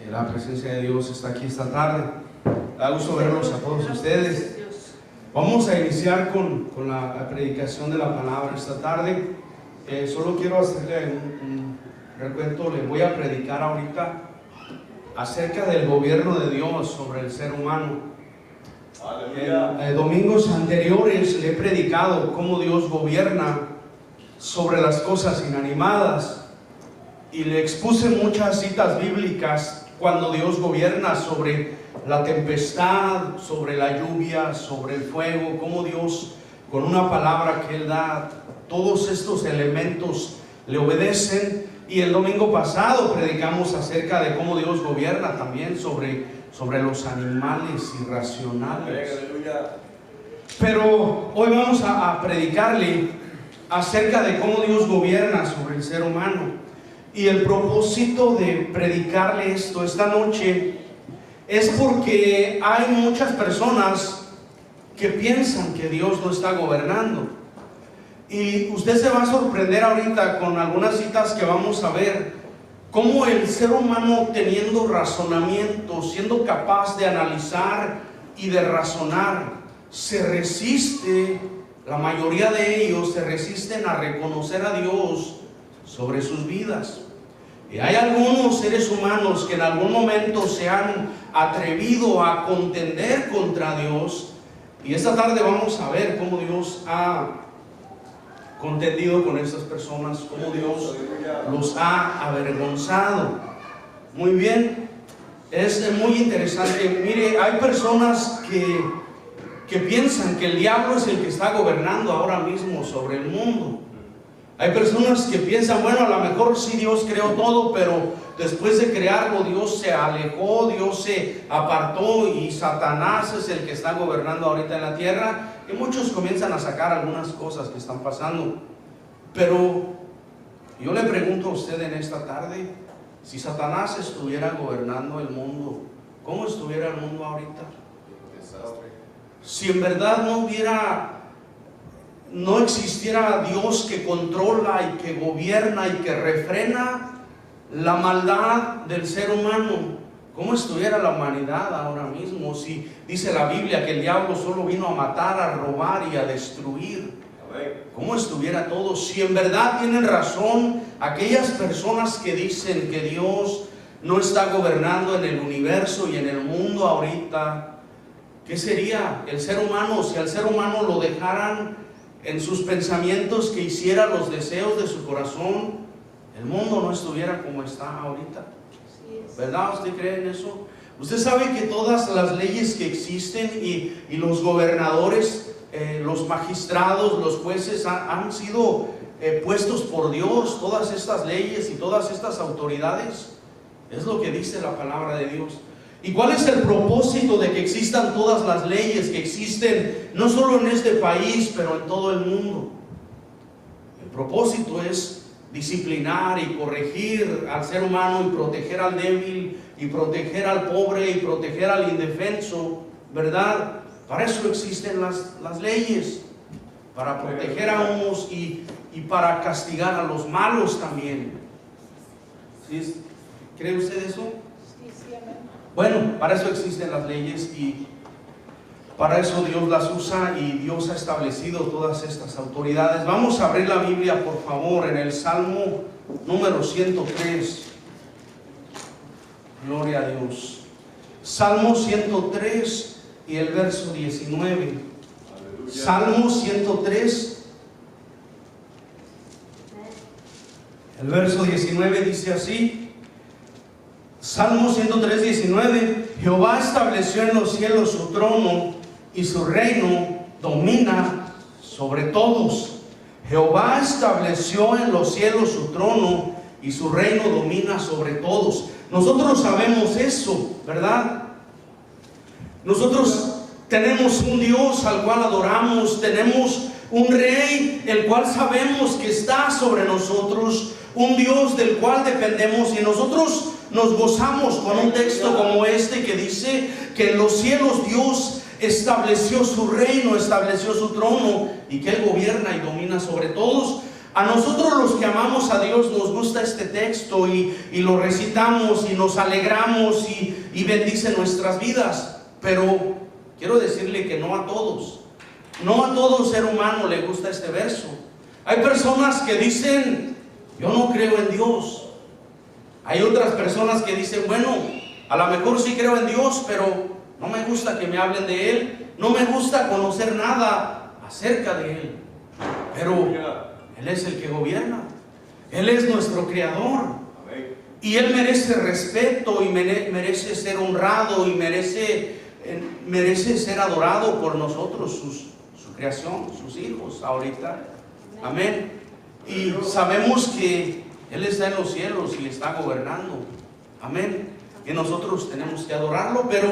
La presencia de Dios está aquí esta tarde. Da gusto verlos a todos ustedes. Vamos a iniciar con la predicación de la palabra esta tarde. Solo quiero hacerle un recuento. Le voy a predicar ahorita acerca del gobierno de Dios sobre el ser humano. En domingos anteriores le he predicado cómo Dios gobierna sobre las cosas inanimadas, y le expuse muchas citas bíblicas cuando Dios gobierna sobre la tempestad, sobre la lluvia, sobre el fuego, cómo Dios, con una palabra que Él da, todos estos elementos le obedecen. Y el domingo pasado predicamos acerca de cómo Dios gobierna también sobre los animales irracionales. Pero hoy vamos a predicarle acerca de cómo Dios gobierna sobre el ser humano. Y el propósito de predicarle esto esta noche es porque hay muchas personas que piensan que Dios no está gobernando. Y usted se va a sorprender ahorita con algunas citas que vamos a ver, cómo el ser humano, teniendo razonamiento, siendo capaz de analizar y de razonar, se resiste, la mayoría de ellos se resisten a reconocer a Dios sobre sus vidas. Y hay algunos seres humanos que en algún momento se han atrevido a contender contra Dios, y esta tarde vamos a ver cómo Dios ha contendido con estas personas, cómo Dios los ha avergonzado. Muy bien, es muy interesante. Mire, hay personas que piensan que el diablo es el que está gobernando ahora mismo sobre el mundo. Hay personas que piensan, bueno, a lo mejor sí Dios creó todo, pero después de crearlo Dios se alejó, Dios se apartó y Satanás es el que está gobernando ahorita en la tierra. Y muchos comienzan a sacar algunas cosas que están pasando. Pero yo le pregunto a usted en esta tarde, si Satanás estuviera gobernando el mundo, ¿cómo estuviera el mundo ahorita? Si en verdad no existiera Dios que controla y que gobierna y que refrena la maldad del ser humano, ¿cómo estuviera la humanidad ahora mismo? Si dice la Biblia que el diablo solo vino a matar, a robar y a destruir, ¿cómo estuviera todo? Si en verdad tienen razón aquellas personas que dicen que Dios no está gobernando en el universo y en el mundo ahorita, ¿qué sería el ser humano si al ser humano lo dejaran en sus pensamientos, que hiciera los deseos de su corazón? El mundo no estuviera como está ahorita. ¿Verdad? ¿Usted cree en eso? Usted sabe que todas las leyes que existen y los gobernadores, los magistrados, los jueces han sido puestos por Dios. Todas estas leyes y todas estas autoridades, es lo que dice la palabra de Dios. ¿Y cuál es el propósito de que existan todas las leyes que existen, no solo en este país, pero en todo el mundo? El propósito es disciplinar y corregir al ser humano y proteger al débil y proteger al pobre y proteger al indefenso, ¿verdad? Para eso existen las leyes, para proteger a unos y para castigar a los malos también. ¿Sí? ¿Cree usted eso? Sí, amén. Bueno, para eso existen las leyes y para eso Dios las usa, y Dios ha establecido todas estas autoridades. Vamos a abrir la Biblia, por favor, en el Salmo número 103. Gloria a Dios. Salmo 103 y el verso 19. Aleluya. Salmo 103, el verso 19 dice así. Salmo 103, 19. Jehová estableció en los cielos su trono, y su reino domina sobre todos. Jehová estableció en los cielos su trono, y su reino domina sobre todos. Nosotros sabemos eso, ¿verdad? Nosotros tenemos un Dios al cual adoramos, tenemos un rey el cual sabemos que está sobre nosotros, un Dios del cual dependemos, y nosotros nos gozamos con un texto como este que dice que en los cielos Dios estableció su reino, estableció su trono, y que Él gobierna y domina sobre todos. A nosotros los que amamos a Dios nos gusta este texto y lo recitamos y nos alegramos y bendice nuestras vidas. Pero quiero decirle que no a todos ser humano le gusta este verso. Hay personas que dicen, yo no creo en Dios. Hay otras personas que dicen, bueno, a lo mejor sí creo en Dios, pero no me gusta que me hablen de Él, no me gusta conocer nada acerca de Él. Pero Él es el que gobierna, Él es nuestro creador, y Él merece respeto y merece ser honrado y merece ser adorado por nosotros, su creación, sus hijos ahorita. Amén. Y sabemos que Él está en los cielos y está gobernando. Amén. Y nosotros tenemos que adorarlo, pero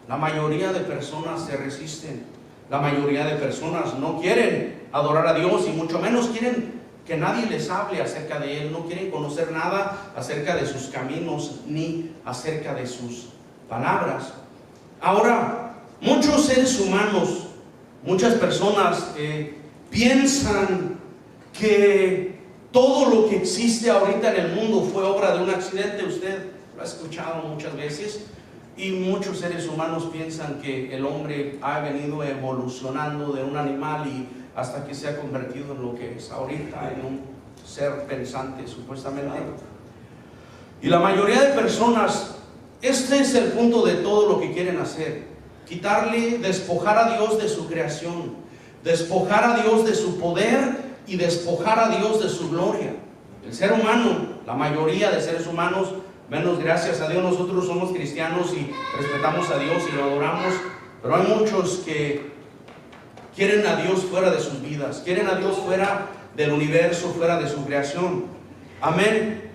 la mayoría de personas se resisten. La mayoría de personas no quieren adorar a Dios y mucho menos quieren que nadie les hable acerca de Él. No quieren conocer nada acerca de sus caminos ni acerca de sus palabras. Ahora, muchos seres humanos, muchas personas piensan que todo lo que existe ahorita en el mundo fue obra de un accidente. Usted lo ha escuchado muchas veces. Y muchos seres humanos piensan que el hombre ha venido evolucionando de un animal y hasta que se ha convertido en lo que es ahorita, en un ser pensante supuestamente. Y la mayoría de personas, este es el punto de todo lo que quieren hacer: quitarle, despojar a Dios de su creación, despojar a Dios de su poder y despojar a Dios de su gloria. El ser humano, la mayoría de seres humanos, menos gracias a Dios, nosotros somos cristianos y respetamos a Dios y lo adoramos, pero hay muchos que quieren a Dios fuera de sus vidas, quieren a Dios fuera del universo, fuera de su creación. Amén,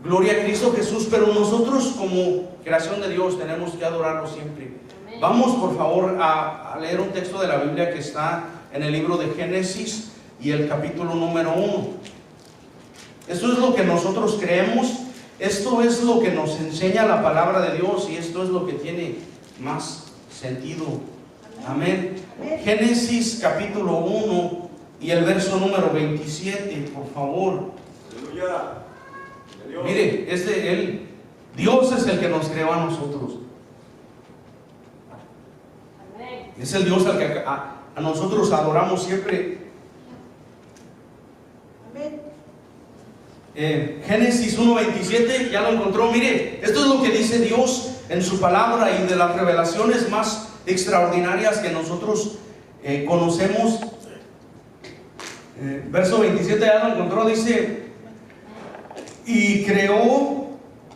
gloria a Cristo Jesús. Pero nosotros como creación de Dios tenemos que adorarlo siempre. Vamos por favor a leer un texto de la Biblia que está en el libro de Génesis y el capítulo número 1. Esto es lo que nosotros creemos. Esto es lo que nos enseña la palabra de Dios y esto es lo que tiene más sentido. Amén. Génesis capítulo 1 y el verso número 27, por favor. Aleluya. Mire, Dios es el que nos creó a nosotros. Es el Dios al que a nosotros adoramos siempre. Génesis 1:27, ya lo encontró. Mire, esto es lo que dice Dios en su palabra y de las revelaciones más extraordinarias que nosotros conocemos. Verso 27, ya lo encontró. Dice: y creó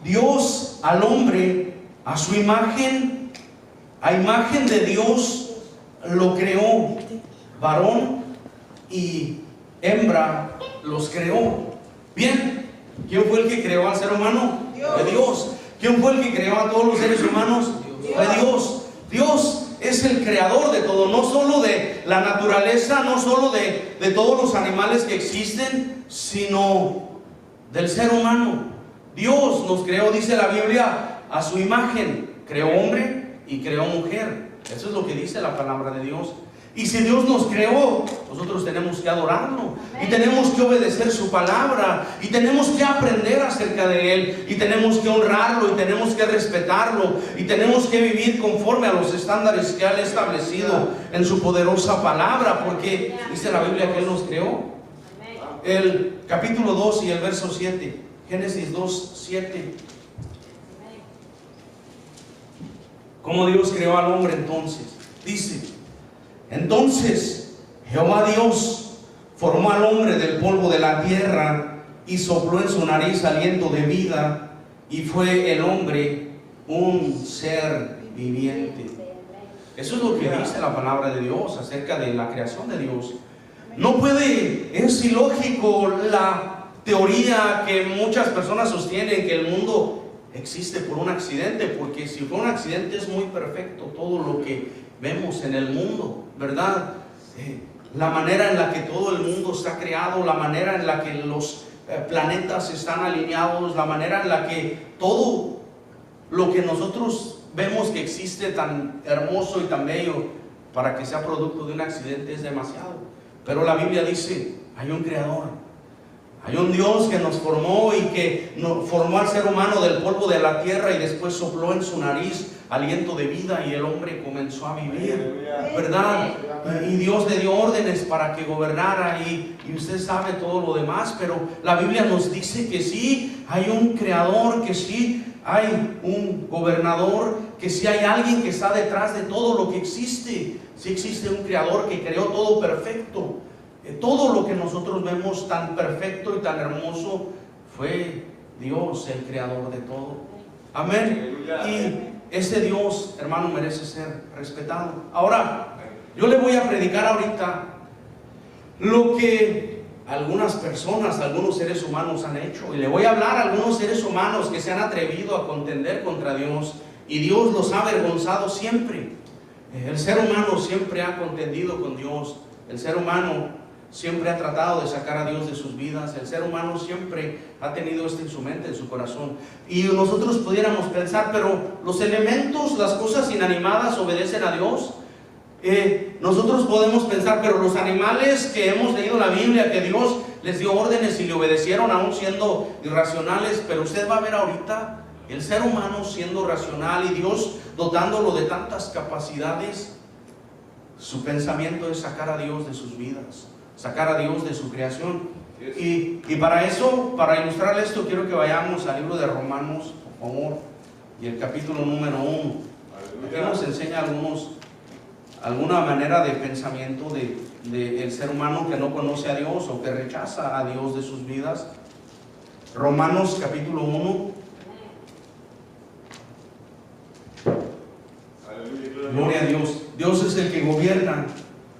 Dios al hombre a su imagen, a imagen de Dios lo creó, varón y hembra los creó. Bien, ¿quién fue el que creó al ser humano? Dios. ¿Quién fue el que creó a todos los seres humanos? Dios. Dios es el creador de todo, no solo de la naturaleza, no solo de todos los animales que existen, sino del ser humano. Dios nos creó, dice la Biblia, a su imagen. Creó hombre y creó mujer. Eso es lo que dice la palabra de Dios. Y si Dios nos creó, nosotros tenemos que adorarlo y tenemos que obedecer su palabra y tenemos que aprender acerca de Él y tenemos que honrarlo y tenemos que respetarlo y tenemos que vivir conforme a los estándares que Él ha establecido en su poderosa palabra, porque dice la Biblia que Él nos creó. El capítulo 2 y el verso 7, Génesis 2:7. ¿Cómo Dios creó al hombre entonces? Dice: entonces Jehová Dios formó al hombre del polvo de la tierra y sopló en su nariz aliento de vida, y fue el hombre un ser viviente. Eso es lo que dice la palabra de Dios acerca de la creación de Dios. No puede, es ilógico la teoría que muchas personas sostienen que el mundo existe por un accidente, porque si fue un accidente es muy perfecto todo lo que vemos en el mundo, ¿verdad? La manera en la que todo el mundo está creado, la manera en la que los planetas están alineados, la manera en la que todo lo que nosotros vemos que existe tan hermoso y tan bello, para que sea producto de un accidente es demasiado. Pero la Biblia dice: hay un creador, Hay un Dios que nos formó y que formó al ser humano del polvo de la tierra y después sopló en su nariz aliento de vida y el hombre comenzó a vivir, ¿verdad? Y Dios le dio órdenes para que gobernara y usted sabe todo lo demás, pero la Biblia nos dice que sí hay un creador, que sí hay un gobernador, que sí hay alguien que está detrás de todo lo que existe. Sí existe un creador que creó todo perfecto. Todo lo que nosotros vemos tan perfecto y tan hermoso fue Dios, el creador de todo. Amén. Y ese Dios, hermano, merece ser respetado. Ahora, yo le voy a predicar ahorita lo que algunas personas, algunos seres humanos han hecho. Y le voy a hablar a algunos seres humanos que se han atrevido a contender contra Dios. Y Dios los ha avergonzado siempre. El ser humano siempre ha contendido con Dios. El ser humano siempre ha tratado de sacar a Dios de sus vidas. El ser humano siempre ha tenido esto en su mente, en su corazón. Y nosotros pudiéramos pensar, pero los elementos, las cosas inanimadas obedecen a Dios. Nosotros podemos pensar, pero los animales que hemos leído en la Biblia, que Dios les dio órdenes y le obedecieron aún siendo irracionales. Pero usted va a ver ahorita el ser humano siendo racional y Dios dotándolo de tantas capacidades. Su pensamiento es sacar a Dios de sus vidas, sacar a Dios de su creación. Y para eso, para ilustrar esto, quiero que vayamos al libro de Romanos, por favor, y el capítulo número 1. Aquí nos enseña alguna manera de pensamiento del ser humano que no conoce a Dios o que rechaza a Dios de sus vidas. Romanos capítulo 1. Gloria a Dios. Dios es el que gobierna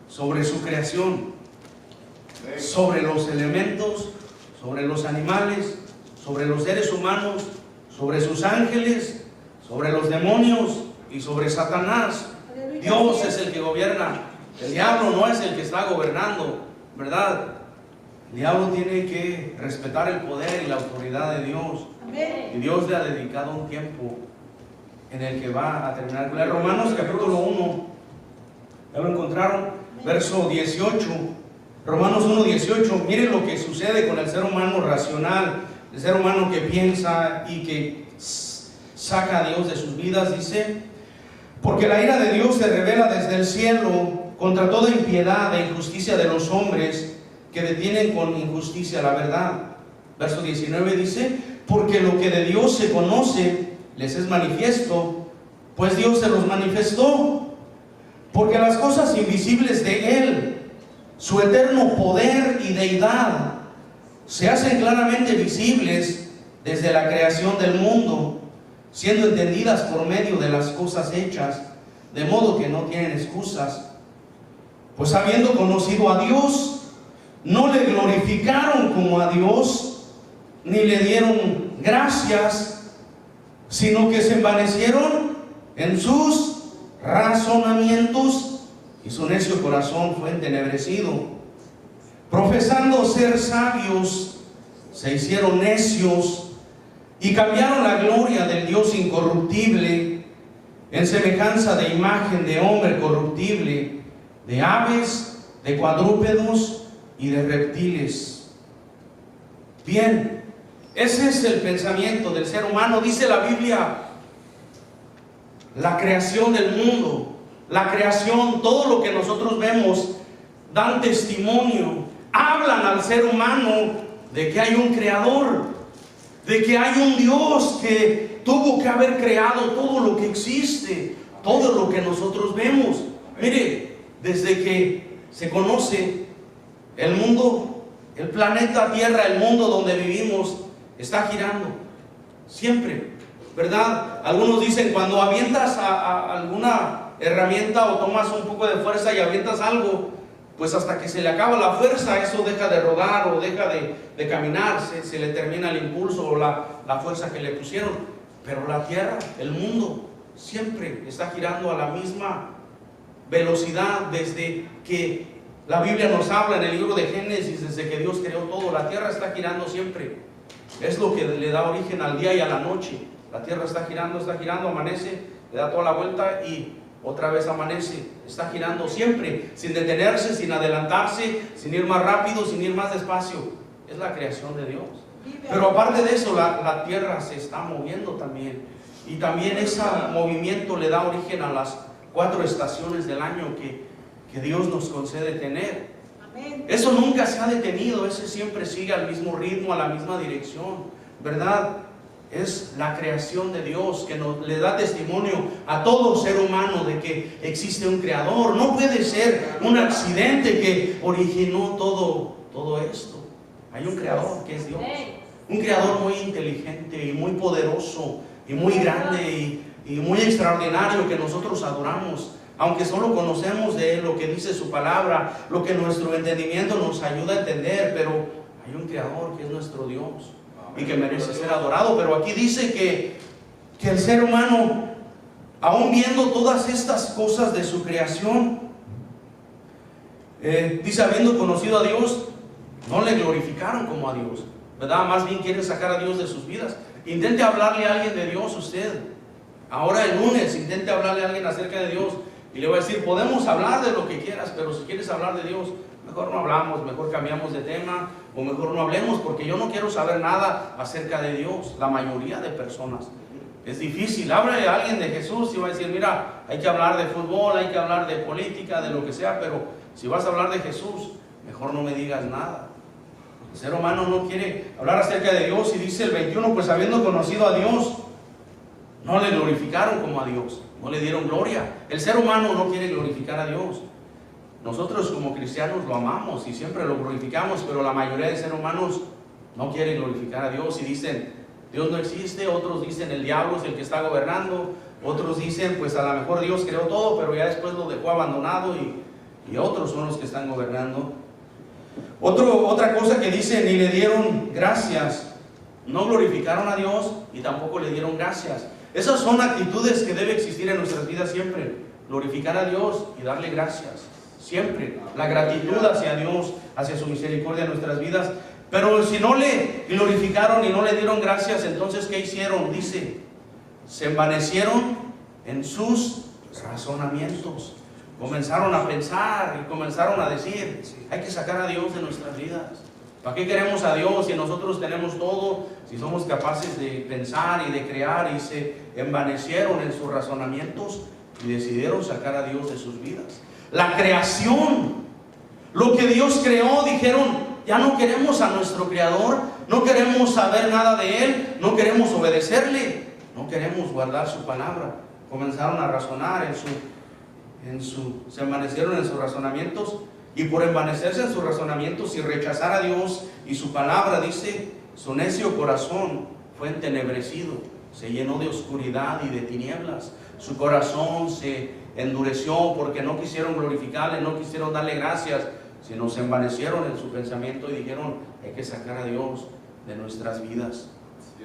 sobre su creación, sobre los elementos, sobre los animales, sobre los seres humanos, sobre sus ángeles, sobre los demonios y sobre Satanás. Dios es el que gobierna. El diablo no es el que está gobernando, ¿verdad? El diablo tiene que respetar el poder y la autoridad de Dios. Y Dios le ha dedicado un tiempo en el que va a terminar. Romanos capítulo 1, ¿ya lo encontraron? Verso 18. Romanos 1:18. Miren lo que sucede con el ser humano racional, el ser humano que piensa y que saca a Dios de sus vidas. Dice: porque la ira de Dios se revela desde el cielo contra toda impiedad e injusticia de los hombres que detienen con injusticia la verdad. Verso 19 dice: porque lo que de Dios se conoce les es manifiesto, pues Dios se los manifestó. Porque las cosas invisibles de Él, su eterno poder y deidad, se hacen claramente visibles desde la creación del mundo, siendo entendidas por medio de las cosas hechas, de modo que no tienen excusas. Pues habiendo conocido a Dios, no le glorificaron como a Dios, ni le dieron gracias, sino que se envanecieron en sus razonamientos, y su necio corazón fue entenebrecido. Profesando ser sabios, se hicieron necios, y cambiaron la gloria del Dios incorruptible en semejanza de imagen de hombre corruptible, de aves, de cuadrúpedos y de reptiles. Bien, ese es el pensamiento del ser humano. Dice la Biblia, la creación del mundo, la creación, todo lo que nosotros vemos, dan testimonio, hablan al ser humano de que hay un creador, de que hay un Dios que tuvo que haber creado todo lo que existe, todo lo que nosotros vemos. Mire, desde que se conoce el mundo, el planeta Tierra, el mundo donde vivimos, está girando siempre, ¿verdad? Algunos dicen, cuando avientas a alguna herramienta o tomas un poco de fuerza y avientas algo, pues hasta que se le acaba la fuerza, eso deja de rodar o deja de caminar, se le termina el impulso o la fuerza que le pusieron. Pero la tierra, el mundo, siempre está girando a la misma velocidad. Desde que la Biblia nos habla en el libro de Génesis, desde que Dios creó todo, la tierra está girando siempre. Es lo que le da origen al día y a la noche. La tierra está girando, amanece, le da toda la vuelta y otra vez amanece. Está girando siempre, sin detenerse, sin adelantarse, sin ir más rápido, sin ir más despacio. es la creación de Dios. Pero aparte de eso, la tierra se está moviendo también. Y también ese movimiento le da origen a las 4 estaciones del año que Dios nos concede tener. Eso nunca se ha detenido, ese siempre sigue al mismo ritmo, a la misma dirección, ¿verdad? Es la creación de Dios que le da testimonio a todo ser humano de que existe un creador. No puede ser un accidente que originó todo esto. Hay un creador que es Dios, un creador muy inteligente y muy poderoso y muy grande y muy extraordinario que nosotros adoramos. Aunque solo conocemos de Él lo que dice su palabra, lo que nuestro entendimiento nos ayuda a entender, pero hay un creador que es nuestro Dios y que merece ser adorado. Pero aquí dice que el ser humano, aún viendo todas estas cosas de su creación, dice, habiendo conocido a Dios, no le glorificaron como a Dios, ¿verdad? Más bien quieren sacar a Dios de sus vidas. Intente hablarle a alguien de Dios usted. Ahora el lunes, intente hablarle a alguien acerca de Dios y le voy a decir, podemos hablar de lo que quieras, pero si quieres hablar de Dios, mejor no hablamos, mejor cambiamos de tema, o mejor no hablemos, porque yo no quiero saber nada acerca de Dios. La mayoría de personas. Es difícil. Háblale a alguien de Jesús y va a decir, mira, hay que hablar de fútbol, hay que hablar de política, de lo que sea, pero si vas a hablar de Jesús, mejor no me digas nada. El ser humano no quiere hablar acerca de Dios, y dice el 21, pues habiendo conocido a Dios, no le glorificaron como a Dios, no le dieron gloria. El ser humano no quiere glorificar a Dios. Nosotros como cristianos lo amamos y siempre lo glorificamos, pero la mayoría de seres humanos no quieren glorificar a Dios y dicen, Dios no existe. Otros dicen, el diablo es el que está gobernando. Otros dicen, pues a lo mejor Dios creó todo, pero ya después lo dejó abandonado y otros son los que están gobernando. Otra cosa que dice, ni le dieron gracias. No glorificaron a Dios y tampoco le dieron gracias. Esas son actitudes que debe existir en nuestras vidas siempre. Glorificar a Dios y darle gracias. Siempre. La gratitud hacia Dios, hacia su misericordia en nuestras vidas. Pero si no le glorificaron y no le dieron gracias, entonces ¿qué hicieron? Dice, se envanecieron en sus razonamientos. Comenzaron a pensar y comenzaron a decir, hay que sacar a Dios de nuestras vidas. ¿Para qué queremos a Dios si nosotros tenemos todo? Si somos capaces de pensar y de crear, y se envanecieron en sus razonamientos y decidieron sacar a Dios de sus vidas. La creación, lo que Dios creó, dijeron, ya no queremos a nuestro Creador, no queremos saber nada de Él, no queremos obedecerle, no queremos guardar su palabra. Comenzaron a razonar se envanecieron en sus razonamientos, y por envanecerse en sus razonamientos y rechazar a Dios y su palabra, dice, su necio corazón fue entenebrecido, se llenó de oscuridad y de tinieblas. Su corazón se endureció porque no quisieron glorificarle, no quisieron darle gracias, sino se envanecieron en su pensamiento y dijeron, hay que sacar a Dios de nuestras vidas.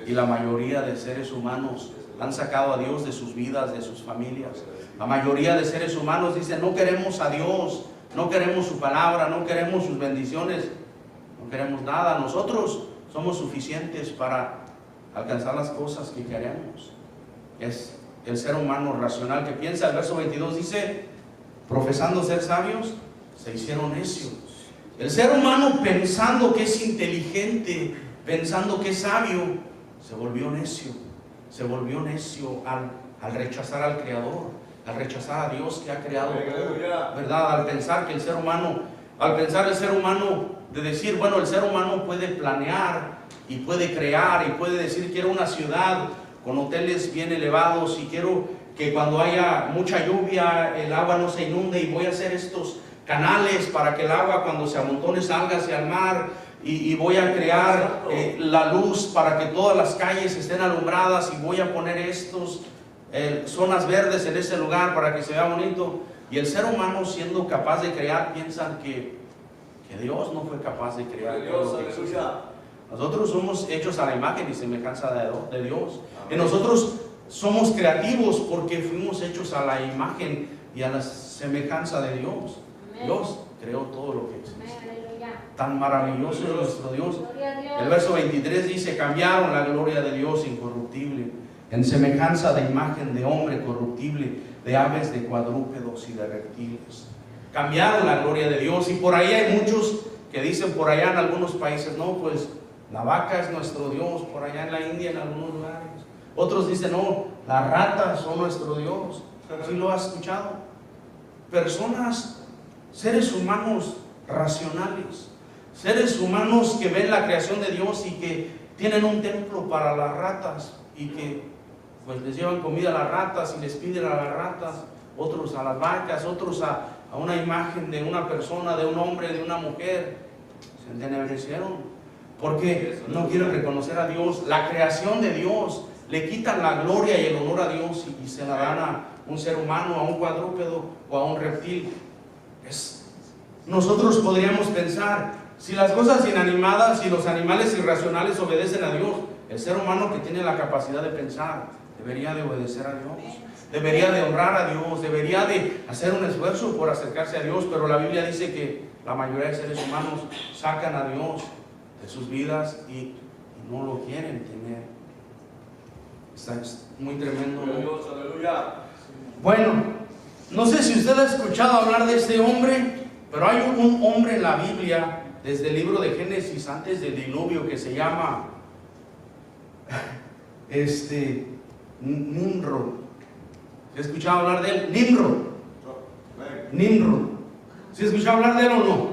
Y la mayoría de seres humanos han sacado a Dios de sus vidas, de sus familias. La mayoría de seres humanos dicen, no queremos a Dios, no queremos su palabra, no queremos sus bendiciones, no queremos nada. Nosotros somos suficientes para alcanzar las cosas que queremos. Es el ser humano racional que piensa. El verso 22 dice, profesando ser sabios, se hicieron necios. El ser humano, pensando que es inteligente, pensando que es sabio, se volvió necio. Se volvió necio al rechazar al Creador, al rechazar a Dios que ha creado todo, ¿verdad? Al pensar que el ser humano de decir, bueno, el ser humano puede planear y puede crear y puede decir, quiero una ciudad con hoteles bien elevados y quiero que cuando haya mucha lluvia el agua no se inunde, y voy a hacer estos canales para que el agua cuando se amontone salga hacia el mar, y voy a crear la luz para que todas las calles estén alumbradas, y voy a poner estos zonas verdes en ese lugar para que se vea bonito. Y el ser humano, siendo capaz de crear, piensan que Dios no fue capaz de crear. Nosotros somos hechos a la imagen y semejanza de Dios. Y nosotros somos creativos porque fuimos hechos a la imagen y a la semejanza de Dios. Dios creó todo lo que existe. Tan maravilloso es nuestro Dios. El verso 23 dice, cambiaron la gloria de Dios incorruptible en semejanza de imagen de hombre corruptible, de aves, de cuadrúpedos y de reptiles. Cambiaron la gloria de Dios. Y por ahí hay muchos que dicen por allá en algunos países, no, pues la vaca es nuestro Dios, por allá en la India, en algunos lugares. Otros dicen, no, las ratas son nuestro Dios. ¿Sí lo has escuchado? Personas, seres humanos racionales, seres humanos que ven la creación de Dios y que tienen un templo para las ratas y que pues les llevan comida a las ratas y les piden a las ratas, otros a las vacas, otros a una imagen de una persona, de un hombre, de una mujer. Se entenebrecieron porque no quieren reconocer a Dios. La creación de Dios, le quitan la gloria y el honor a Dios y se la dan a un ser humano, a un cuadrúpedo o a un reptil. Nosotros podríamos pensar, si las cosas inanimadas y los animales irracionales obedecen a Dios, el ser humano que tiene la capacidad de pensar debería de obedecer a Dios, debería de honrar a Dios, debería de hacer un esfuerzo por acercarse a Dios. Pero la Biblia dice que la mayoría de seres humanos sacan a Dios de sus vidas y no lo quieren tener. Está muy tremendo, ¿no? Aleluya. Bueno, no sé si usted ha escuchado hablar de este hombre, pero hay un hombre en la Biblia, desde el libro de Génesis, antes del diluvio, que se llama Nimrod. ¿Se ha escuchado hablar de él? Nimrod. ¿Se ha escuchado hablar de él o no?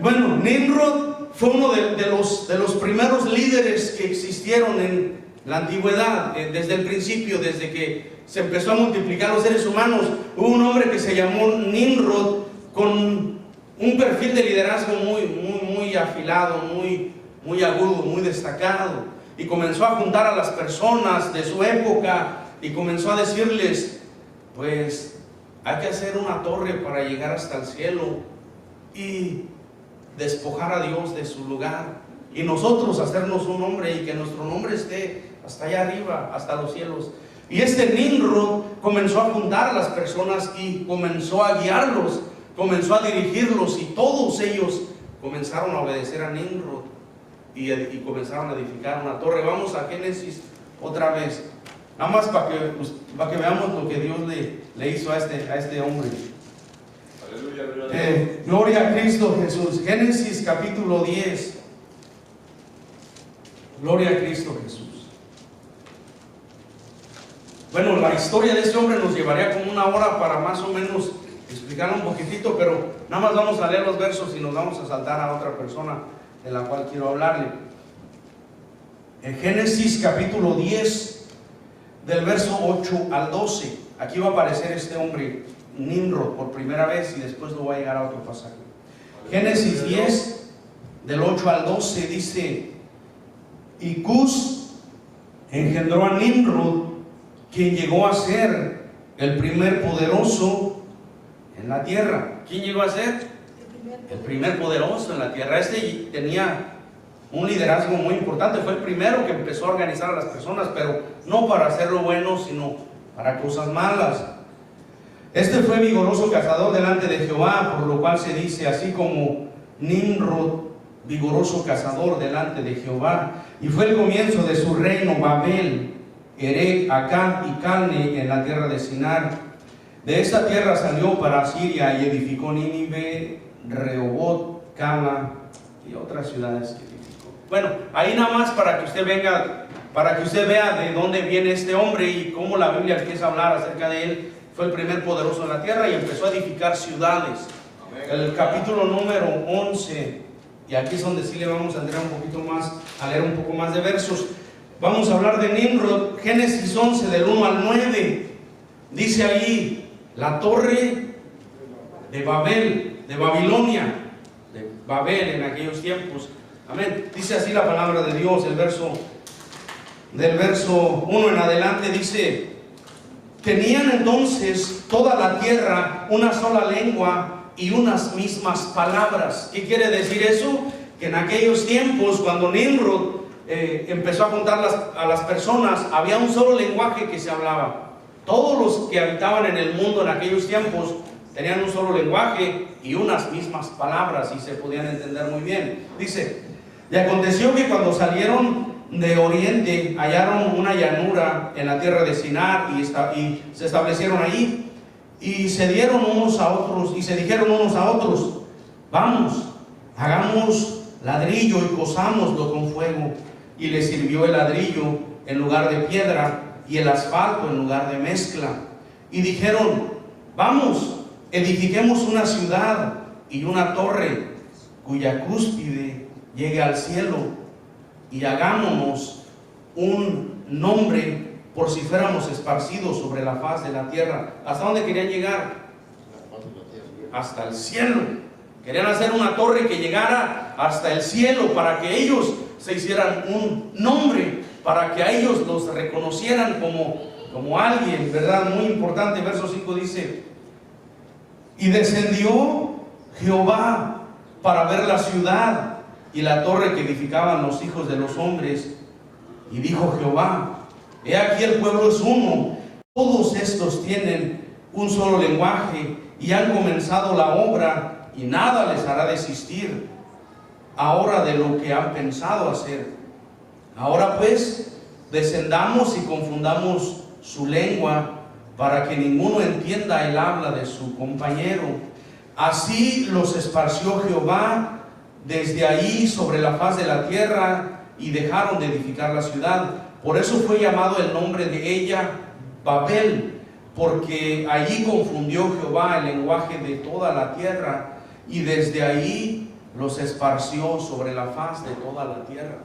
Bueno, Nimrod fue uno de los primeros líderes que existieron en la antigüedad, desde el principio, desde que se empezó a multiplicar los seres humanos. Hubo un hombre que se llamó Nimrod, con un perfil de liderazgo muy afilado, muy agudo, muy destacado, y comenzó a juntar a las personas de su época y comenzó a decirles, pues hay que hacer una torre para llegar hasta el cielo y despojar a Dios de su lugar, y nosotros hacernos un nombre y que nuestro nombre esté hasta allá arriba, hasta los cielos. Y este Nimrod comenzó a juntar a las personas y comenzó a guiarlos, comenzó a dirigirlos, y todos ellos comenzaron a obedecer a Nimrod y comenzaron a edificar una torre. Vamos a Génesis otra vez, nada más para que veamos lo que Dios le hizo a este hombre. Aleluya. Gloria a Cristo Jesús. Génesis capítulo 10. Gloria a Cristo Jesús. Bueno, la historia de este hombre nos llevaría como una hora para más o menos explicar un poquitito, pero nada más vamos a leer los versos y nos vamos a saltar a otra persona de la cual quiero hablarle. En Génesis capítulo 10, del verso 8 al 12, aquí va a aparecer este hombre Nimrod por primera vez y después lo va a llegar a otro pasaje. Génesis 10, del 8 al 12 dice: y Cus engendró a Nimrod, quien llegó a ser el primer poderoso en la tierra. ¿Quién llegó a ser? El primer poderoso en la tierra. Este tenía un liderazgo muy importante, fue el primero que empezó a organizar a las personas, pero no para hacer lo bueno, sino para cosas malas. Este fue vigoroso cazador delante de Jehová, por lo cual se dice, así como Nimrod, vigoroso cazador delante de Jehová. Y fue el comienzo de su reino Babel, Erech, Acad y Calne en la tierra de Sinar. De esta tierra salió para Siria y edificó Nínive, Rehobot, Cama y otras ciudades que edificó. Bueno, ahí nada más para que usted vea de dónde viene este hombre y cómo la Biblia empieza a hablar acerca de él. Fue el primer poderoso en la tierra y empezó a edificar ciudades. El capítulo número 11, y aquí es donde sí le vamos a entrar un poquito más, a leer un poco más de versos. Vamos a hablar de Nimrod. Génesis 11, del 1 al 9. Dice ahí, la torre de Babel, de Babilonia, de Babel en aquellos tiempos. Amén. Dice así la palabra de Dios, del verso 1 en adelante dice: tenían entonces toda la tierra una sola lengua y unas mismas palabras. ¿Qué quiere decir eso? Que en aquellos tiempos, cuando Nimrod empezó a juntar a las personas, había un solo lenguaje que se hablaba. Todos los que habitaban en el mundo en aquellos tiempos tenían un solo lenguaje y unas mismas palabras y se podían entender muy bien. Dice: y aconteció que cuando salieron de oriente hallaron una llanura en la tierra de Sinar y se establecieron ahí, y se dieron unos a otros y se dijeron unos a otros: vamos, hagamos ladrillo y cosámoslo con fuego. Y le sirvió el ladrillo en lugar de piedra y el asfalto en lugar de mezcla. Y dijeron: vamos, edifiquemos una ciudad y una torre cuya cúspide llegue al cielo, y hagámonos un nombre por si fuéramos esparcidos sobre la faz de la tierra. ¿Hasta dónde querían llegar? Hasta el cielo. Querían hacer una torre que llegara hasta el cielo para que ellos se hicieran un nombre, para que a ellos los reconocieran como alguien, ¿verdad? Muy importante. Verso 5 dice: y descendió Jehová para ver la ciudad y la torre que edificaban los hijos de los hombres. Y dijo Jehová: he aquí el pueblo es uno, todos estos tienen un solo lenguaje y han comenzado la obra, y nada les hará desistir ahora de lo que han pensado hacer. Ahora pues, descendamos y confundamos su lengua, para que ninguno entienda el habla de su compañero. Así los esparció Jehová desde ahí sobre la faz de la tierra, y dejaron de edificar la ciudad. Por eso fue llamado el nombre de ella Babel, porque allí confundió Jehová el lenguaje de toda la tierra, y desde ahí los esparció sobre la faz de toda la tierra.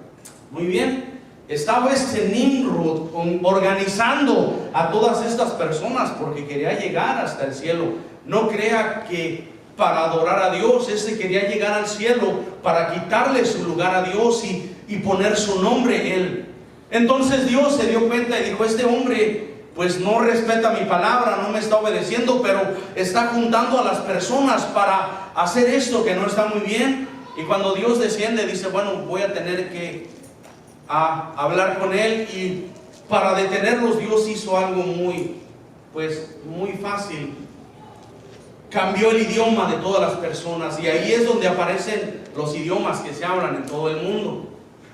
Muy bien, estaba este Nimrod organizando a todas estas personas porque quería llegar hasta el cielo. No crea que para adorar a Dios, quería llegar al cielo para quitarle su lugar a Dios y poner su nombre él. Entonces Dios se dio cuenta y dijo: este hombre pues no respeta mi palabra, no me está obedeciendo, pero está juntando a las personas para hacer esto que no está muy bien. Y cuando Dios desciende, dice: bueno, voy a tener que hablar con él. Y para detenerlos, Dios hizo algo muy fácil. Cambió el idioma de todas las personas, y ahí es donde aparecen los idiomas que se hablan en todo el mundo.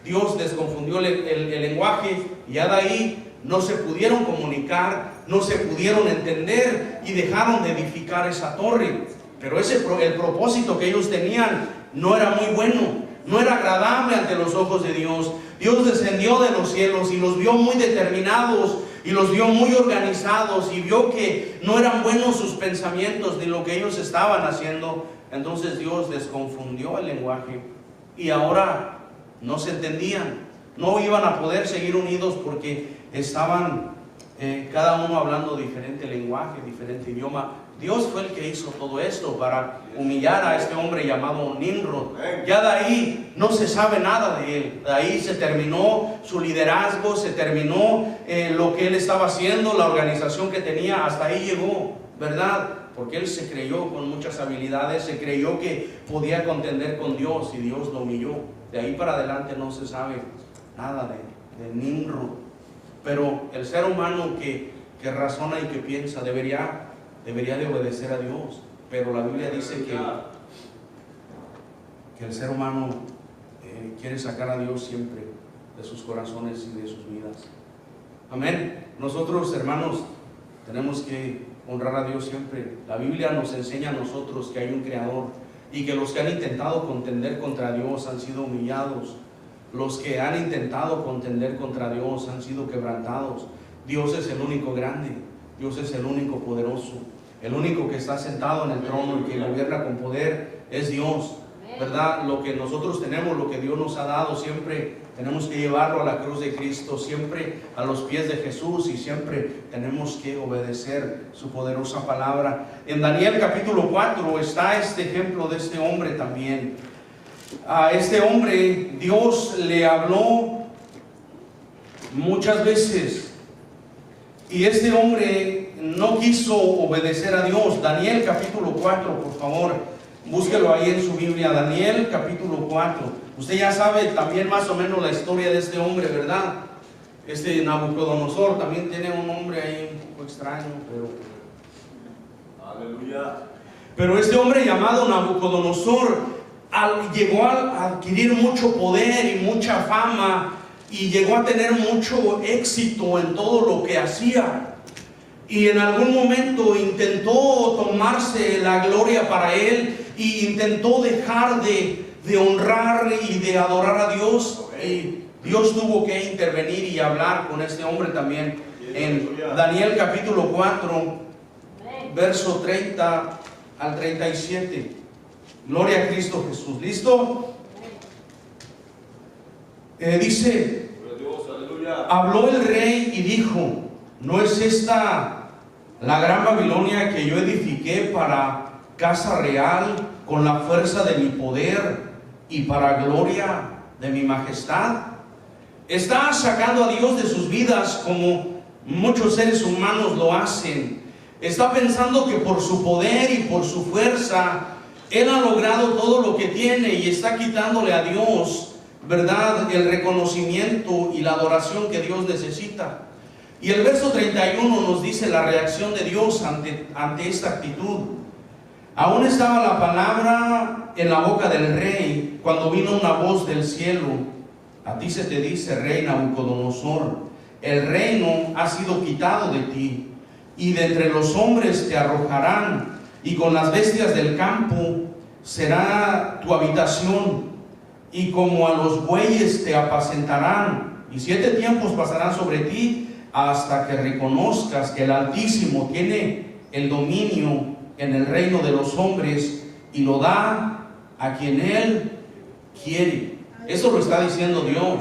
Dios desconfundió el lenguaje, y ya de ahí no se pudieron comunicar, no se pudieron entender, y dejaron de edificar esa torre. Pero el propósito que ellos tenían no era muy bueno, no era agradable ante los ojos de Dios. Dios descendió de los cielos y los vio muy determinados, y los vio muy organizados, y vio que no eran buenos sus pensamientos ni lo que ellos estaban haciendo. Entonces Dios desconfundió el lenguaje, y ahora no se entendían, no iban a poder seguir unidos porque estaban cada uno hablando diferente lenguaje, diferente idioma. Dios fue el que hizo todo esto para humillar a este hombre llamado Nimrod. Ya de ahí no se sabe nada de él. De ahí se terminó su liderazgo, se terminó lo que él estaba haciendo, la organización que tenía. Hasta ahí llegó, ¿verdad? Porque él se creyó con muchas habilidades, se creyó que podía contender con Dios, y Dios lo humilló. De ahí para adelante no se sabe nada de Nimrod. Pero el ser humano que razona y que piensa debería de obedecer a Dios. Pero la Biblia dice que el ser humano quiere sacar a Dios siempre de sus corazones y de sus vidas. Amén. Nosotros, hermanos, tenemos que honrar a Dios siempre. La Biblia nos enseña a nosotros que hay un Creador, y que los que han intentado contender contra Dios han sido humillados. Los que han intentado contender contra Dios han sido quebrantados. Dios es el único grande, Dios es el único poderoso, el único que está sentado en el trono y que gobierna con poder es Dios, ¿verdad? Lo que nosotros tenemos, lo que Dios nos ha dado, siempre tenemos que llevarlo a la cruz de Cristo, siempre a los pies de Jesús, y siempre tenemos que obedecer su poderosa palabra. En Daniel capítulo 4 está este ejemplo de este hombre también. A este hombre Dios le habló muchas veces, y este hombre no quiso obedecer a Dios. Daniel capítulo 4, por favor, búsquelo ahí en su Biblia. Daniel capítulo 4. Usted ya sabe también más o menos la historia de este hombre, ¿verdad? Este Nabucodonosor también tiene un nombre ahí un poco extraño, Aleluya. Pero este hombre llamado Nabucodonosor llegó a adquirir mucho poder y mucha fama, y llegó a tener mucho éxito en todo lo que hacía. Y en algún momento intentó tomarse la gloria para él, y intentó dejar de de honrar y de adorar a Dios. Y Dios tuvo que intervenir y hablar con este hombre también. En Daniel capítulo 4, verso 30 al 37. Gloria a Cristo Jesús. ¿Listo? Dice: habló el rey y dijo: ¿no es esta la gran Babilonia que yo edifiqué para casa real con la fuerza de mi poder y para gloria de mi majestad? Está sacando a Dios de sus vidas como muchos seres humanos lo hacen. Está pensando que por su poder y por su fuerza Él ha logrado todo lo que tiene, y está quitándole a Dios, ¿verdad?, el reconocimiento y la adoración que Dios necesita. Y el verso 31 nos dice la reacción de Dios ante esta actitud. Aún estaba la palabra en la boca del rey cuando vino una voz del cielo: a ti se te dice, rey Nabucodonosor, el reino ha sido quitado de ti, y de entre los hombres te arrojarán, y con las bestias del campo será tu habitación, y como a los bueyes te apacentarán, y 7 tiempos pasarán sobre ti, hasta que reconozcas que el Altísimo tiene el dominio en el reino de los hombres, y lo da a quien Él quiere. Eso lo está diciendo Dios.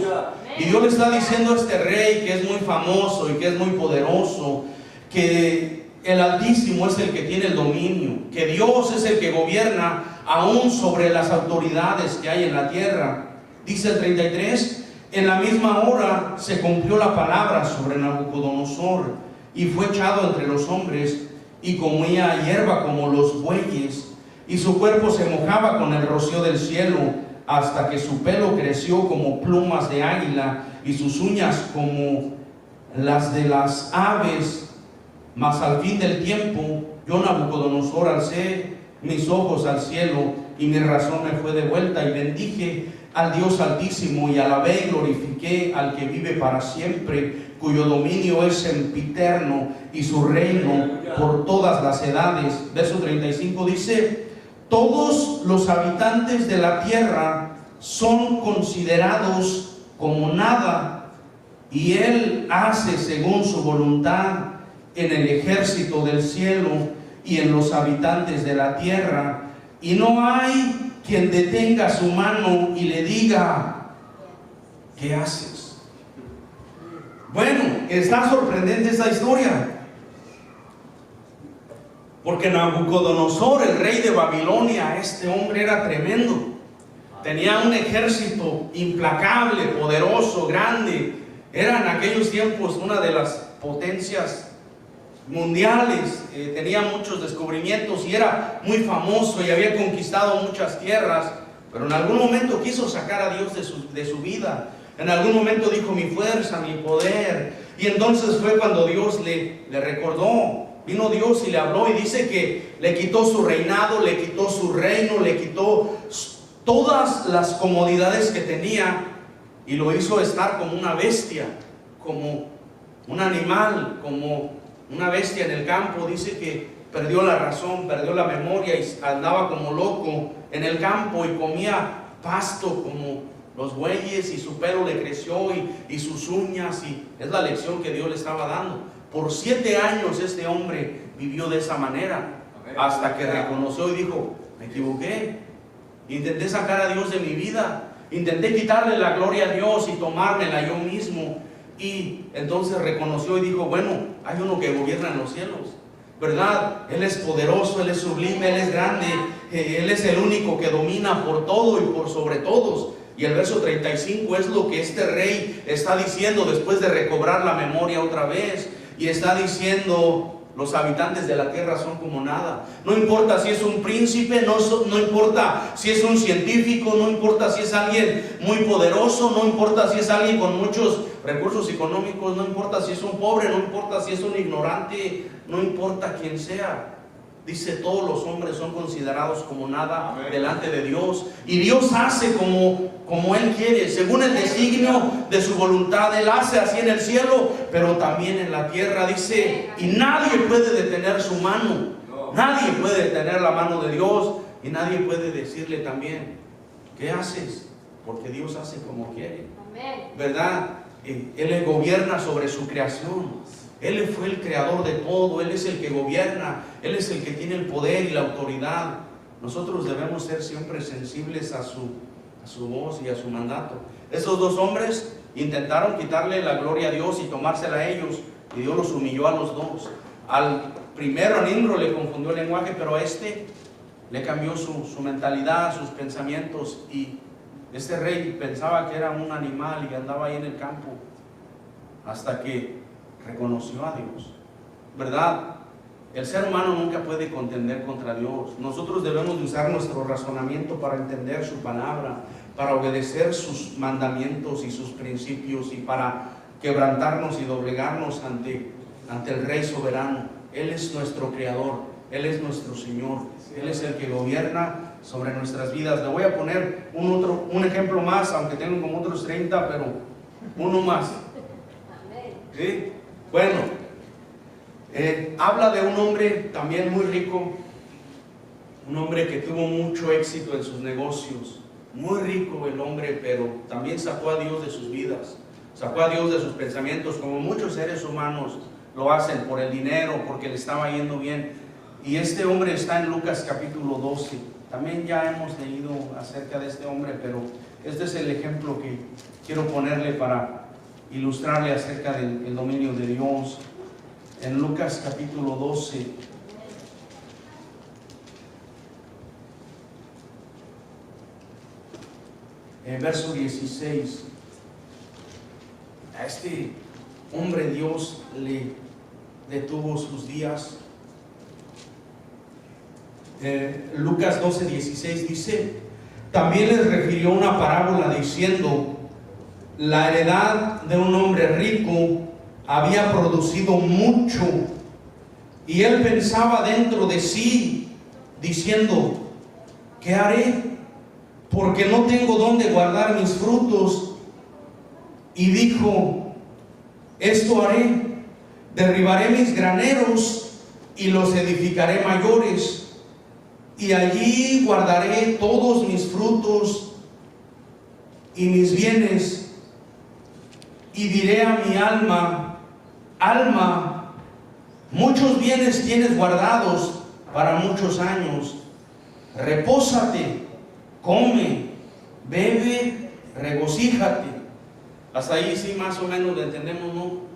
Y Dios le está diciendo a este rey, que es muy famoso y que es muy poderoso, que el Altísimo es el que tiene el dominio, que Dios es el que gobierna aún sobre las autoridades que hay en la tierra. Dice el 33: en la misma hora se cumplió la palabra sobre Nabucodonosor, y fue echado entre los hombres, y comía hierba como los bueyes, y su cuerpo se mojaba con el rocío del cielo, hasta que su pelo creció como plumas de águila, y sus uñas como las de las aves. Mas al fin del tiempo, yo, Nabucodonosor, alcé mis ojos al cielo, y mi razón me fue devuelta, y bendije al Dios Altísimo, y alabé y glorifiqué al que vive para siempre, cuyo dominio es sempiterno, y su reino por todas las edades. Verso 35 dice: todos los habitantes de la tierra son considerados como nada, y Él hace según su voluntad en el ejército del cielo y en los habitantes de la tierra, y no hay quien detenga su mano y le diga: ¿qué haces? Bueno, está sorprendente esta historia, porque Nabucodonosor, el rey de Babilonia, este hombre era tremendo. Tenía un ejército implacable, poderoso, grande. Era en aquellos tiempos una de las potencias mundiales. Tenía muchos descubrimientos y era muy famoso y había conquistado muchas tierras. Pero en algún momento quiso sacar a Dios de su vida. En algún momento dijo: mi fuerza, mi poder. Y entonces fue cuando Dios le recordó. Vino Dios y le habló, y dice que le quitó su reinado, le quitó su reino, le quitó todas las comodidades que tenía, y lo hizo estar como una bestia, como un animal, como una bestia en el campo. Dice que perdió la razón, perdió la memoria, y andaba como loco en el campo, y comía pasto como los bueyes, y su pelo le creció, y sus uñas, y es la lección que Dios le estaba dando. Por 7 años este hombre vivió de esa manera, hasta que reconoció y dijo: me equivoqué, intenté sacar a Dios de mi vida, intenté quitarle la gloria a Dios y tomármela yo mismo. Y entonces reconoció y dijo: bueno, hay uno que gobierna en los cielos, ¿verdad? Él es poderoso, Él es sublime, Él es grande, Él es el único que domina por todo y por sobre todos. Y el verso 35 es lo que este rey está diciendo después de recobrar la memoria otra vez. Y está diciendo: los habitantes de la tierra son como nada. No importa si es un príncipe, no importa si es un científico, no importa si es alguien muy poderoso, no importa si es alguien con muchos recursos económicos, no importa si es un pobre, no importa si es un ignorante, no importa quién sea. Dice: todos los hombres son considerados como nada delante de Dios. Y Dios hace como Él quiere, según el designio de su voluntad. Él hace así en el cielo, pero también en la tierra. Dice: y nadie puede detener su mano. Nadie puede detener la mano de Dios. Y nadie puede decirle también: ¿Qué haces? Porque Dios hace como quiere. Amén. ¿Verdad? Él gobierna sobre su creación. Él fue el creador de todo. Él es el que gobierna. Él es el que tiene el poder y la autoridad. Nosotros debemos ser siempre sensibles a su voz y a su mandato. Esos dos hombres intentaron quitarle la gloria a Dios y tomársela a ellos, y Dios los humilló a los dos. Al primero, a Nimrod, le confundió el lenguaje, pero a este le cambió su mentalidad, sus pensamientos, y este rey pensaba que era un animal y andaba ahí en el campo hasta que reconoció a Dios. ¿Verdad? El ser humano nunca puede contender contra Dios. Nosotros debemos de usar nuestro razonamiento para entender su palabra, para obedecer sus mandamientos y sus principios, y para quebrantarnos y doblegarnos ante el Rey soberano. Él es nuestro Creador, Él es nuestro Señor, Él es el que gobierna sobre nuestras vidas. Le voy a poner un ejemplo más, aunque tengo como otros 30, pero uno más. ¿Sí? Bueno, habla de un hombre también muy rico, un hombre que tuvo mucho éxito en sus negocios. Muy rico el hombre, pero también sacó a Dios de sus vidas, sacó a Dios de sus pensamientos, como muchos seres humanos lo hacen por el dinero, porque le estaba yendo bien. Y este hombre está en Lucas capítulo 12. También ya hemos leído acerca de este hombre, pero este es el ejemplo que quiero ponerle para ilustrarle acerca del dominio de Dios. En Lucas capítulo 12. Verso 16. A este hombre Dios le detuvo sus días. Lucas 12, 16 dice: también les refirió una parábola diciendo: la heredad de un hombre rico había producido mucho, y él pensaba dentro de sí, diciendo: ¿qué haré? Porque no tengo dónde guardar mis frutos. Y dijo: esto haré, derribaré mis graneros y los edificaré mayores, y allí guardaré todos mis frutos y mis bienes. Y diré a mi alma: alma, muchos bienes tienes guardados para muchos años. Repósate, come, bebe, regocíjate. Hasta ahí sí más o menos lo entendemos, ¿no?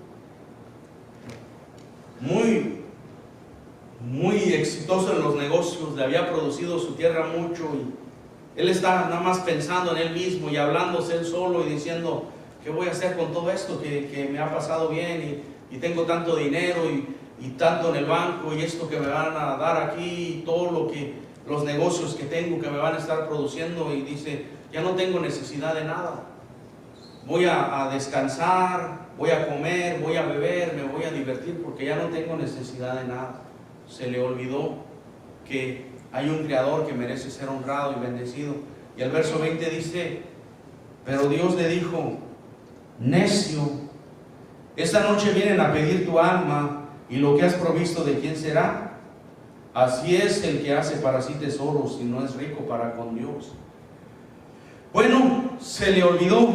Muy exitoso en los negocios, le había producido su tierra mucho, y él está nada más pensando en él mismo y hablándose él solo y diciendo: ¿qué voy a hacer con todo esto que me ha pasado bien, y tengo tanto dinero y tanto en el banco, y esto que me van a dar aquí, y todo los negocios que tengo que me van a estar produciendo? Y dice: ya no tengo necesidad de nada, voy a descansar, voy a comer, voy a beber, me voy a divertir, porque ya no tengo necesidad de nada. Se le olvidó que hay un Creador que merece ser honrado y bendecido. Y el verso 20 dice: pero Dios le dijo: necio, esta noche vienen a pedir tu alma, y lo que has provisto, ¿de quién será? Así es el que hace para sí tesoros y no es rico para con Dios. Bueno, se le olvidó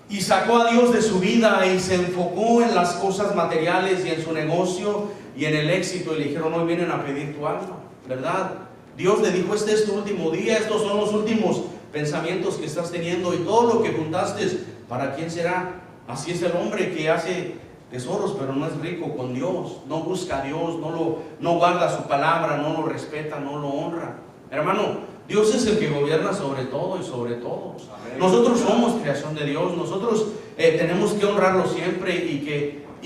y sacó a Dios de su vida y se enfocó en las cosas materiales y en su negocio y en el éxito, y le dijeron: hoy vienen a pedir tu alma, ¿verdad? Dios le dijo: este es tu último día, estos son los últimos pensamientos que estás teniendo, y todo lo que juntaste, ¿para quién será? Así es el hombre que hace tesoros pero no es rico con Dios, no busca a Dios, no guarda su palabra, no lo respeta, no lo honra. Hermano, Dios es el que gobierna sobre todo y sobre todos. Amén. Nosotros somos creación de Dios, nosotros tenemos que honrarlo siempre y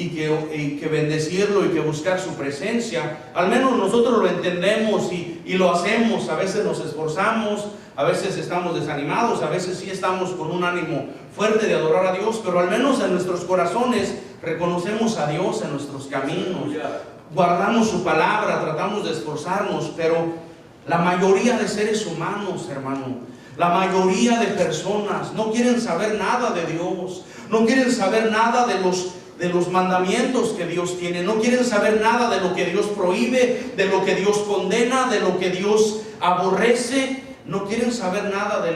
que bendecirlo y que buscar su presencia. Al menos nosotros lo entendemos y lo hacemos. A veces nos esforzamos, a veces estamos desanimados, a veces sí estamos con un ánimo fuerte de adorar a Dios, pero al menos en nuestros corazones reconocemos a Dios en nuestros caminos, guardamos su palabra, tratamos de esforzarnos. Pero la mayoría de seres humanos, hermano, la mayoría de personas no quieren saber nada de Dios, no quieren saber nada de los mandamientos que Dios tiene, no quieren saber nada de lo que Dios prohíbe, de lo que Dios condena, de lo que Dios aborrece. no quieren saber nada de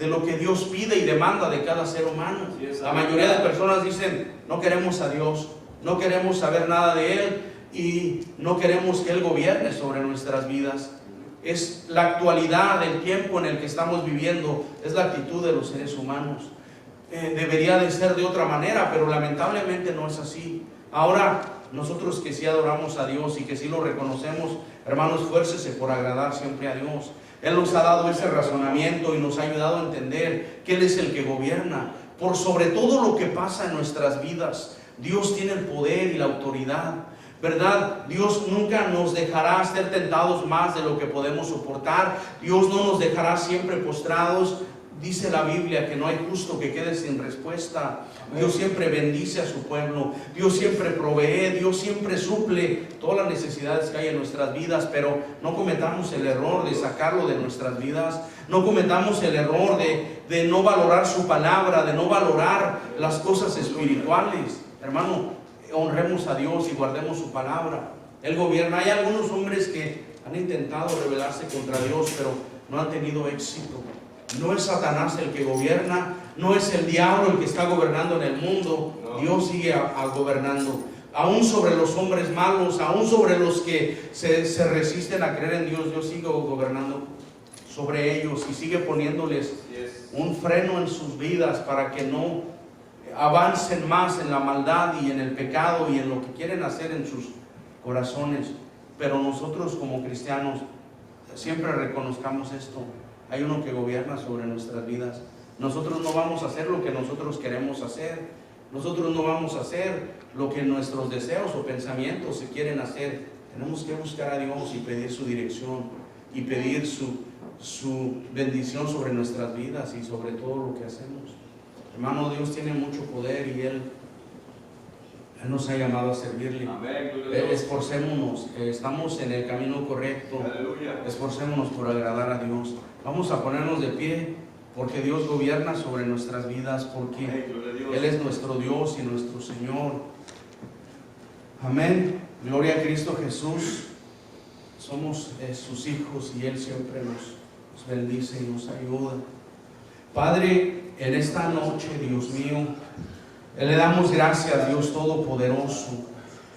lo que Dios pide y demanda de cada ser humano. La mayoría de personas dicen, no queremos a Dios, no queremos saber nada de Él y no queremos que Él gobierne sobre nuestras vidas. Es la actualidad, el tiempo en el que estamos viviendo, es la actitud de los seres humanos. Debería de ser de otra manera, pero lamentablemente no es así. Ahora, nosotros que sí adoramos a Dios y que sí lo reconocemos, hermanos, esfuércese por agradar siempre a Dios. Él nos ha dado ese razonamiento y nos ha ayudado a entender que Él es el que gobierna. Por sobre todo lo que pasa en nuestras vidas, Dios tiene el poder y la autoridad, ¿verdad? Dios nunca nos dejará ser tentados más de lo que podemos soportar. Dios no nos dejará siempre postrados. Dice la Biblia que no hay justo que quede sin respuesta. Dios siempre bendice a su pueblo. Dios siempre provee. Dios siempre suple todas las necesidades que hay en nuestras vidas. Pero no cometamos el error de sacarlo de nuestras vidas. No cometamos el error de no valorar su palabra, de no valorar las cosas espirituales. Hermano, honremos a Dios y guardemos su palabra. Él gobierna. Hay algunos hombres que han intentado rebelarse contra Dios, pero no han tenido éxito. No es Satanás el que gobierna, no es el diablo el que está gobernando en el mundo. No. Dios sigue gobernando. Aún sobre los hombres malos, aún sobre los que se resisten a creer en Dios, Dios sigue gobernando sobre ellos y sigue poniéndoles un freno en sus vidas para que no avancen más en la maldad y en el pecado y en lo que quieren hacer en sus corazones. Pero nosotros como cristianos siempre reconozcamos esto. Hay uno que gobierna sobre nuestras vidas. Nosotros no vamos a hacer lo que nosotros queremos hacer. Nosotros no vamos a hacer lo que nuestros deseos o pensamientos se quieren hacer. Tenemos que buscar a Dios y pedir su dirección y pedir su bendición sobre nuestras vidas y sobre todo lo que hacemos. Hermano, Dios tiene mucho poder y Él nos ha llamado a servirle. Esforcémonos, estamos en el camino correcto. Aleluya. Esforcémonos por agradar a Dios. Vamos a ponernos de pie porque Dios gobierna sobre nuestras vidas, porque Él es nuestro Dios y nuestro Señor. Amén. Gloria a Cristo Jesús. Somos sus hijos y Él siempre nos bendice y nos ayuda. Padre, en esta noche, Dios mío, le damos gracias, Dios Todopoderoso.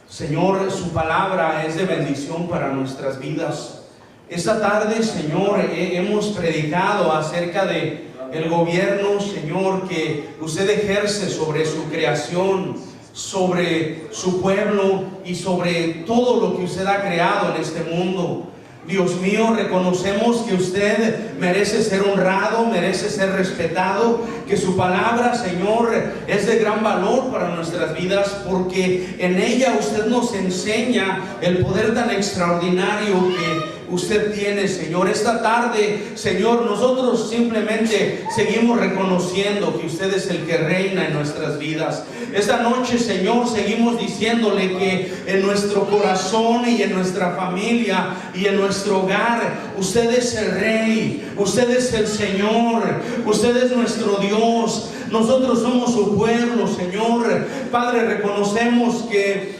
Señor, su palabra es de bendición para nuestras vidas. Esta tarde, Señor, hemos predicado acerca de el gobierno, Señor, que usted ejerce sobre su creación, sobre su pueblo y sobre todo lo que usted ha creado en este mundo. Dios mío, reconocemos que usted merece ser honrado, merece ser respetado, que su palabra, Señor, es de gran valor para nuestras vidas, porque en ella usted nos enseña el poder tan extraordinario que usted tiene, Señor. Esta tarde, Señor, nosotros simplemente seguimos reconociendo que usted es el que reina en nuestras vidas. Esta noche, Señor, seguimos diciéndole que en nuestro corazón y en nuestra familia y en nuestro hogar, usted es el Rey, usted es el Señor, usted es nuestro Dios. Nosotros somos su pueblo, Señor. Padre, reconocemos que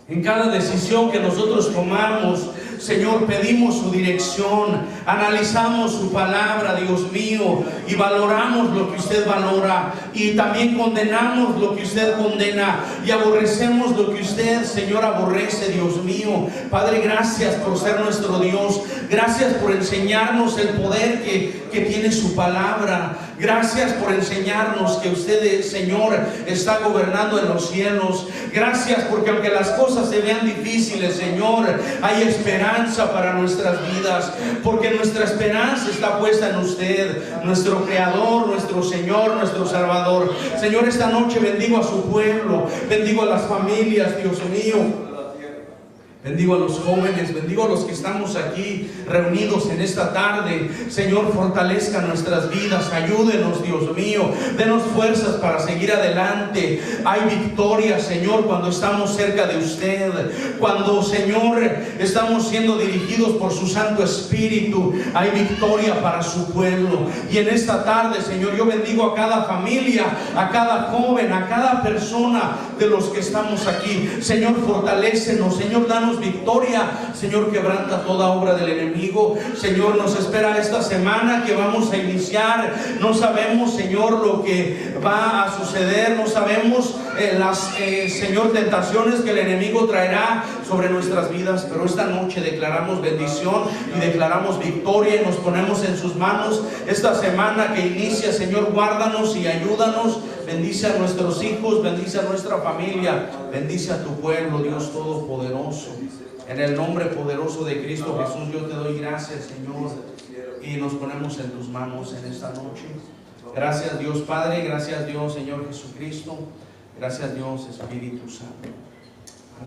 en cada decisión que nosotros tomamos, Señor, pedimos su dirección, analizamos su palabra, Dios mío, y valoramos lo que usted valora, y también condenamos lo que usted condena, y aborrecemos lo que usted, Señor, aborrece, Dios mío. Padre, gracias por ser nuestro Dios, gracias por enseñarnos el poder que tiene su palabra. Gracias por enseñarnos que usted, Señor, está gobernando en los cielos. Gracias porque aunque las cosas se vean difíciles, Señor, hay esperanza para nuestras vidas, porque nuestra esperanza está puesta en usted, nuestro Creador, nuestro Señor, nuestro Salvador. Señor, esta noche bendigo a su pueblo, bendigo a las familias, Dios mío. Bendigo a los jóvenes, bendigo a los que estamos aquí reunidos en esta tarde. Señor, fortalezca nuestras vidas, ayúdenos, Dios mío, denos fuerzas para seguir adelante. Hay victoria, Señor, cuando estamos cerca de usted, cuando, Señor, estamos siendo dirigidos por su Santo Espíritu. Hay victoria para su pueblo. Y en esta tarde, Señor, yo bendigo a cada familia, a cada joven, a cada persona de los que estamos aquí. Señor, fortalécenos, Señor, danos declaramos victoria. Señor, quebranta toda obra del enemigo. Señor, nos espera esta semana que vamos a iniciar. No sabemos, Señor, lo que va a suceder. No sabemos Señor, tentaciones que el enemigo traerá sobre nuestras vidas. Pero esta noche declaramos bendición y declaramos victoria y nos ponemos en sus manos. Esta semana que inicia, Señor, guárdanos y ayúdanos. Bendice a nuestros hijos, bendice a nuestra familia, bendice a tu pueblo, Dios Todopoderoso. En el nombre poderoso de Cristo Jesús, yo te doy gracias, Señor, y nos ponemos en tus manos en esta noche. Gracias, Dios Padre, gracias, Dios Señor Jesucristo, gracias, Dios Espíritu Santo.